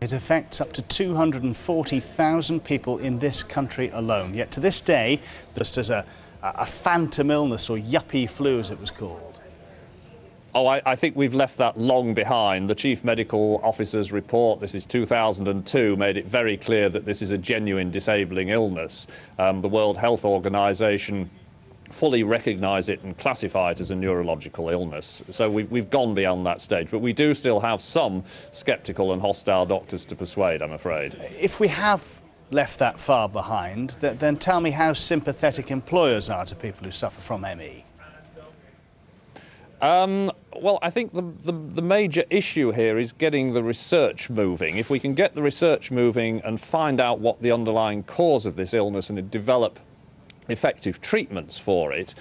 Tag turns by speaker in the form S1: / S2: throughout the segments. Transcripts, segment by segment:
S1: It affects up to 240,000 people in this country alone. Yet to this day, just as a phantom illness, or yuppie flu as it was called.
S2: Oh, I think we've left that long behind. The Chief Medical Officer's report, this is 2002, made it very clear that this is a genuine disabling illness. The World Health Organization fully recognise it and classify it as a neurological illness. So we've gone beyond that stage. But we do still have some sceptical and hostile doctors to persuade, I'm afraid.
S1: If we have left that far behind, then tell me how sympathetic employers are to people who suffer from ME.
S2: Well, I think the major issue here is getting the research moving. If we can get the research moving and find out what the underlying cause of this illness and develop effective treatments for it,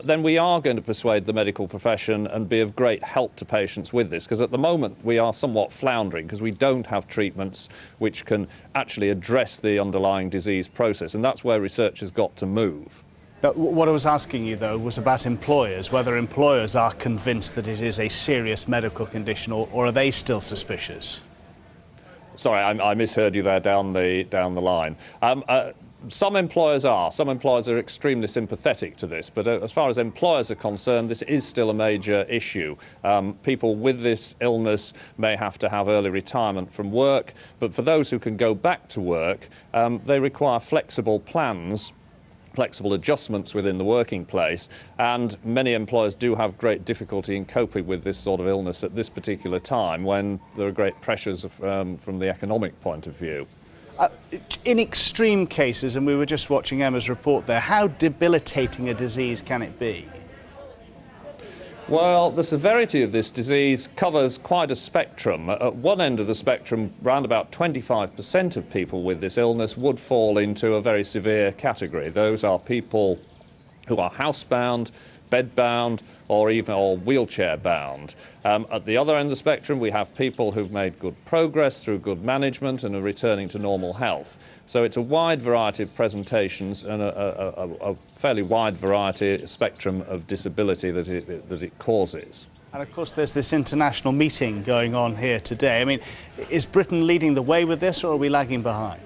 S2: then we are going to persuade the medical profession and be of great help to patients with this, because at the moment we are somewhat floundering because we don't have treatments which can actually address the underlying disease process, and that's where research has got to move.
S1: What I was asking you, though, was about employers, whether employers are convinced that it is a serious medical condition, or are they still suspicious?
S2: Sorry, I misheard you there down the line. Some employers are. Some employers are extremely sympathetic to this, but as far as employers are concerned, this is still a major issue. People with this illness may have to have early retirement from work, but for those who can go back to work, they require flexible plans, flexible adjustments within the working place, and many employers do have great difficulty in coping with this sort of illness at this particular time when there are great pressures from the economic point of view.
S1: In extreme cases, and we were just watching Emma's report there, how debilitating a disease can it be?
S2: Well, the severity of this disease covers quite a spectrum. At one end of the spectrum, around about 25% of people with this illness would fall into a very severe category. Those are people who are housebound, bedbound, or wheelchair-bound. At the other end of the spectrum, we have people who've made good progress through good management and are returning to normal health. So it's a wide variety of presentations and a fairly wide variety spectrum of disability that it causes.
S1: And of course there's this international meeting going on here today. I mean, is Britain leading the way with this, or are we lagging behind?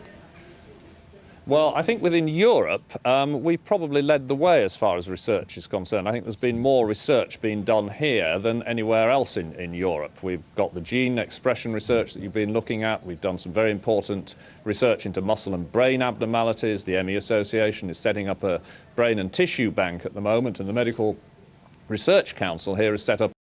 S2: Well, I think within Europe, we've probably led the way as far as research is concerned. I think there's been more research being done here than anywhere else in Europe. We've got the gene expression research that you've been looking at. We've done some very important research into muscle and brain abnormalities. The ME Association is setting up a brain and tissue bank at the moment, and the Medical Research Council here has set up